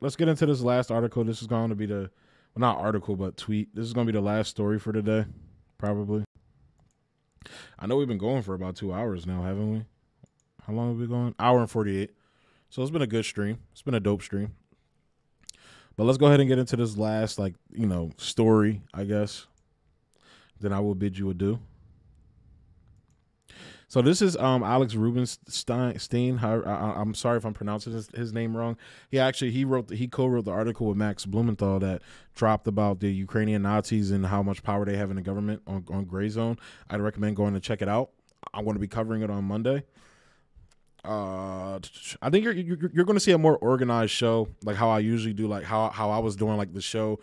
let's get into this last article. This is going to be the, well, not article, but tweet. This is going to be the last story for today, probably. I know we've been going for about 2 hours now, haven't we? How long have we been going? Hour and 48. So it's been a good stream. It's been a dope stream. But let's go ahead and get into this last, like, you know, story, I guess. Then I will bid you adieu. So this is Alex Rubenstein. I'm sorry if I'm pronouncing his name wrong. He co-wrote the article with Max Blumenthal that dropped about the Ukrainian Nazis and how much power they have in the government on Gray Zone. I'd recommend going to check it out. I'm going to be covering it on Monday. I think you're going to see a more organized show, like how I usually do, like how I was doing like the show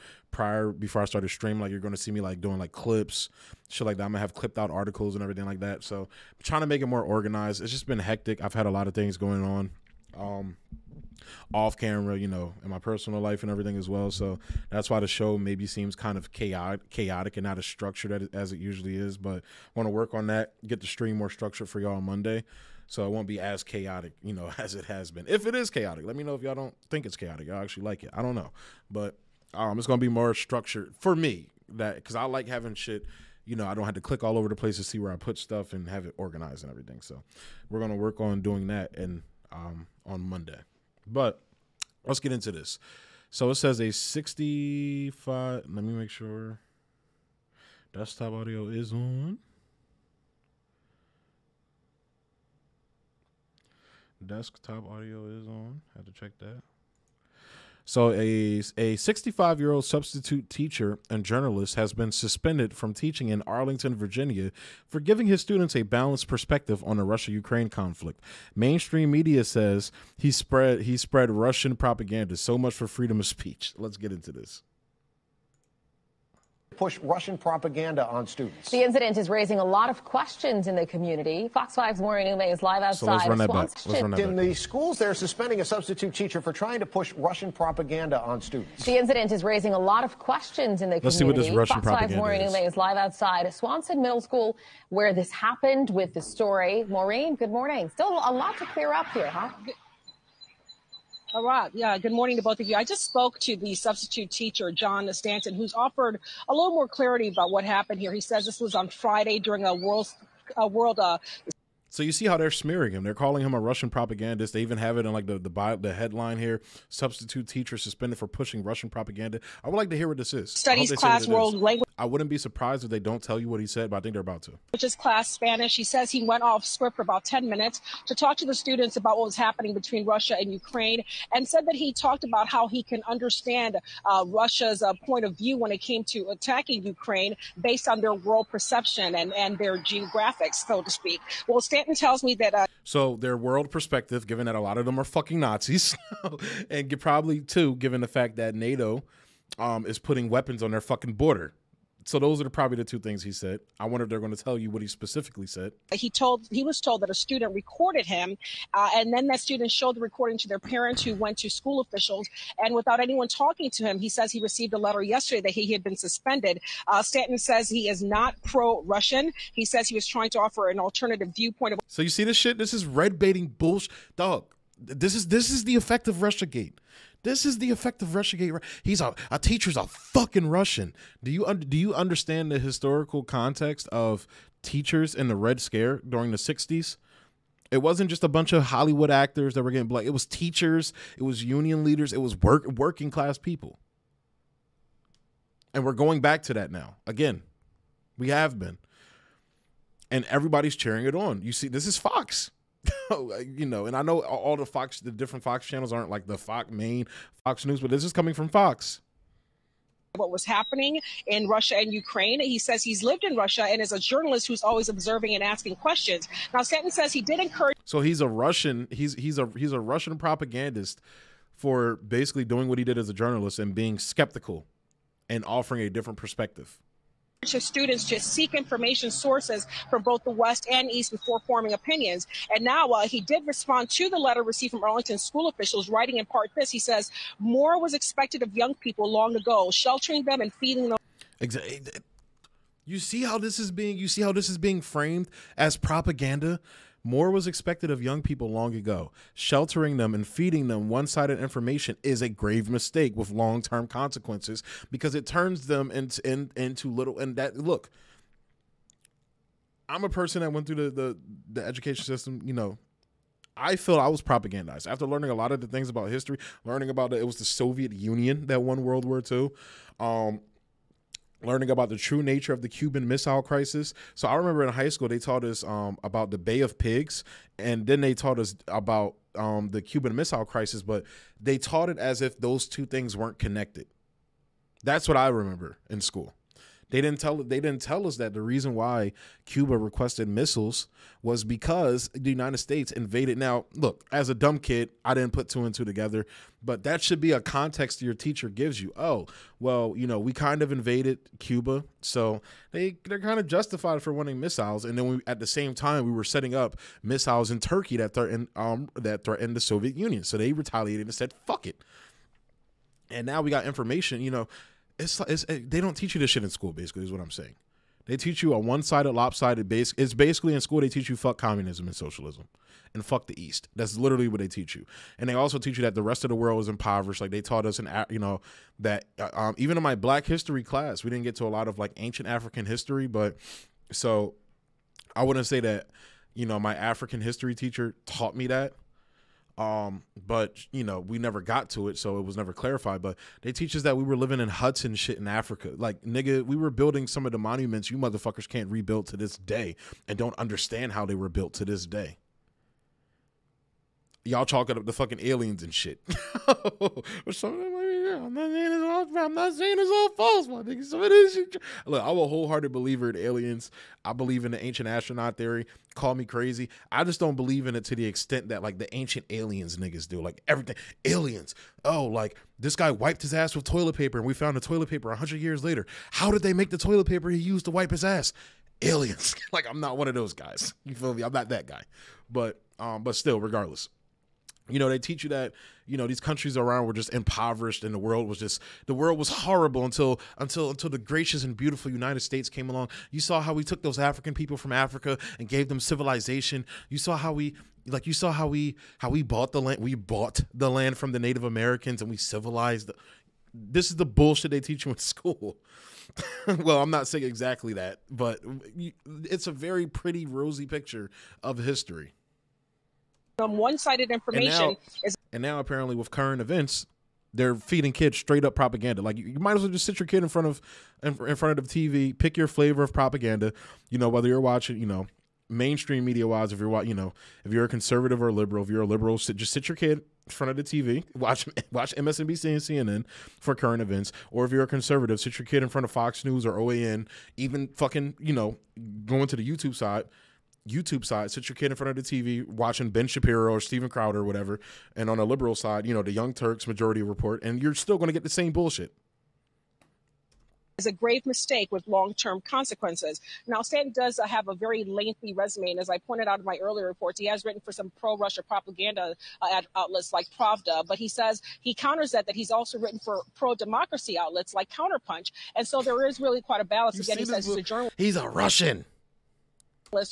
before I started streaming. Like you're going to see me like doing like clips, shit like that. I'm gonna have clipped out articles and everything like that. So I'm trying to make it more organized. It's just been hectic. I've had a lot of things going on off camera, you know, in my personal life and everything as well. So that's why the show maybe seems kind of chaotic and not as structured as it usually is. But I want to work on that, get the stream more structured for y'all on Monday. So it won't be as chaotic, you know, as it has been. If it is chaotic, let me know if y'all don't think it's chaotic. Y'all actually like it. I don't know. But it's going to be more structured for me, that because I like having shit, you know, I don't have to click all over the place to see where I put stuff and have it organized and everything. So we're going to work on doing that and on Monday. But let's get into this. So it says a 65, let me make sure desktop audio is on. Desktop audio is on. Had to check that. So a 65-year-old substitute teacher and journalist has been suspended from teaching in Arlington, Virginia, for giving his students a balanced perspective on the Russia-Ukraine conflict. Mainstream media says he spread Russian propaganda. So much for freedom of speech. Let's get into this. Push Russian propaganda on students. The incident is raising a lot of questions in the community. Fox 5's Maureen Ume is live outside. So let's run that back. In the schools, they're suspending a substitute teacher for trying to push Russian propaganda on students. The incident is raising a lot of questions in the community. Let's see what this Russian propaganda is. Fox 5's Maureen Ume is live outside Swanson Middle School, where this happened with the story. Maureen, good morning. Still a lot to clear up here, huh? All right. Yeah. Good morning to both of you. I just spoke to the substitute teacher, John Stanton, who's offered a little more clarity about what happened here. He says this was on Friday during a world. So you see how they're smearing him. They're calling him a Russian propagandist. They even have it in like the headline here: substitute teacher suspended for pushing Russian propaganda. I would like to hear what this is. Studies class world language. I wouldn't be surprised if they don't tell you what he said, but I think they're about to. Which is class Spanish. He says he went off script for about 10 minutes to talk to the students about what was happening between Russia and Ukraine, and said that he talked about how he can understand Russia's point of view when it came to attacking Ukraine based on their world perception and their geographics, so to speak. Well, Stanton tells me that so their world perspective, given that a lot of them are fucking Nazis, and probably too, given the fact that NATO is putting weapons on their fucking border. So those are probably the two things he said. I wonder if they're going to tell you what he specifically said. He was told that a student recorded him, and then that student showed the recording to their parents, who went to school officials, and without anyone talking to him, he says he received a letter yesterday that he had been suspended. Stanton says he is not pro-Russian. He says he was trying to offer an alternative viewpoint. So you see this shit? This is red baiting bullshit. Dog, this is the effect of Russiagate. This is the effect of Russiagate. He's a teacher's a fucking Russian. Do you understand the historical context of teachers in the Red Scare during the 60s? It wasn't just a bunch of Hollywood actors that were getting black. It was teachers. It was union leaders. It was working class people. And we're going back to that now. Again, we have been. And everybody's cheering it on. You see, this is Fox. You know, and I know all the different Fox channels aren't like the main Fox News, but this is coming from Fox. What was happening in Russia and Ukraine. He says he's lived in Russia and is a journalist who's always observing and asking questions. Now, Stanton says he did encourage. So he's a Russian. He's a Russian propagandist for basically doing what he did as a journalist and being skeptical and offering a different perspective. His students to seek information sources from both the West and East before forming opinions. And now he did respond to the letter received from Arlington school officials, writing in part this. He says, more was expected of young people long ago, sheltering them and feeding them. Exactly. You see how this is being framed as propaganda More was expected of young people long ago. Sheltering them and feeding them one-sided information is a grave mistake with long-term consequences because it turns them into little. And that, look, I'm a person that went through the education system. You know, I feel I was propagandized after learning a lot of the things about history, learning about it was the Soviet Union that won World War II. Learning about the true nature of the Cuban Missile Crisis. So I remember in high school, they taught us about the Bay of Pigs, and then they taught us about the Cuban Missile Crisis, but they taught it as if those two things weren't connected. That's what I remember in school. They didn't tell us that the reason why Cuba requested missiles was because the United States invaded. Now, look, as a dumb kid, I didn't put two and two together, but that should be a context your teacher gives you. Oh, well, you know, we kind of invaded Cuba, so they're kind of justified for wanting missiles. And then at the same time, we were setting up missiles in Turkey that threatened the Soviet Union. So they retaliated and said, "Fuck it." And now we got information, you know. They don't teach you this shit in school, basically, is what I'm saying. They teach you a one-sided, lopsided base. It's basically in school, they teach you fuck communism and socialism and fuck the East. That's literally what they teach you. And they also teach you that the rest of the world is impoverished. Like they taught us, that even in my Black history class, we didn't get to a lot of like ancient African history. But so I wouldn't say that, you know, my African history teacher taught me that. But you know, we never got to it, so it was never clarified. But they teach us that we were living in huts and shit in Africa. Like, nigga, we were building some of the monuments you motherfuckers can't rebuild to this day and don't understand how they were built to this day. Y'all chalking up the fucking aliens and shit. I'm not saying it's all false, my nigga. Some of this shit. Look, I'm a wholehearted believer in aliens. I believe in the ancient astronaut theory. Call me crazy. I just don't believe in it to the extent that like the ancient aliens niggas do. Like everything. Aliens. Oh, like this guy wiped his ass with toilet paper and we found the toilet paper 100 years later. How did they make the toilet paper he used to wipe his ass? Aliens. Like, I'm not one of those guys. You feel me? I'm not that guy. But still, regardless. You know, they teach you that, you know, these countries around were just impoverished and the world was horrible until the gracious and beautiful United States came along. You saw how we took those African people from Africa and gave them civilization. You saw how we bought the land. We bought the land from the Native Americans and we civilized. This is the bullshit they teach you in school. Well, I'm not saying exactly that, but it's a very pretty, rosy picture of history. One-sided information and now apparently with current events, they're feeding kids straight up propaganda. Like you might as well just sit your kid in front of the TV, pick your flavor of propaganda. You know, whether you're watching, you know, mainstream media wise, if you're a conservative or a liberal, if you're a liberal, just sit your kid in front of the TV, watch MSNBC and CNN for current events. Or if you're a conservative, sit your kid in front of Fox News or OAN, even fucking, you know, going to the YouTube side, sit your kid in front of the TV watching Ben Shapiro or Steven Crowder or whatever. And on the liberal side, you know, the Young Turks Majority Report, and you're still going to get the same bullshit. Is a grave mistake with long-term consequences. Now, Stan does have a very lengthy resume, and as I pointed out in my earlier reports, he has written for some pro-Russia propaganda outlets like Pravda, but he says he counters that he's also written for pro-democracy outlets like Counterpunch, and so there is really quite a balance. Again, he says he's a journalist. He's a Russian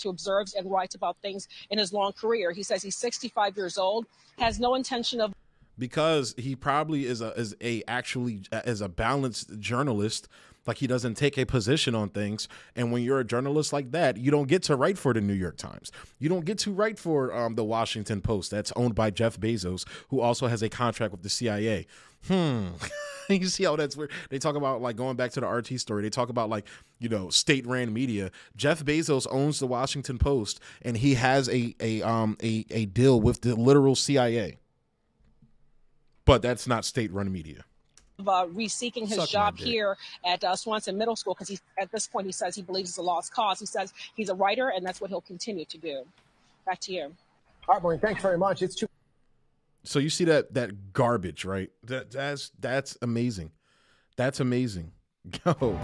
who observes and writes about things in his long career. He says he's 65 years old, has no intention of, because he probably is a balanced journalist. Like, he doesn't take a position on things. And when you're a journalist like that, you don't get to write for the New York Times. You don't get to write for the Washington Post that's owned by Jeff Bezos, who also has a contract with the CIA. You see how that's weird? They talk about, like, going back to the RT story, they talk about, like, you know, state-ran media. Jeff Bezos owns the Washington Post, and he has a deal with the literal CIA. But that's not state-run media. Reseeking his job here at Swanson Middle School, because at this point he says he believes it's a lost cause. He says he's a writer, and that's what he'll continue to do. Back to you. All right, Maureen, thanks very much. It's too. So you see that garbage, right? That's amazing. That's amazing. Go.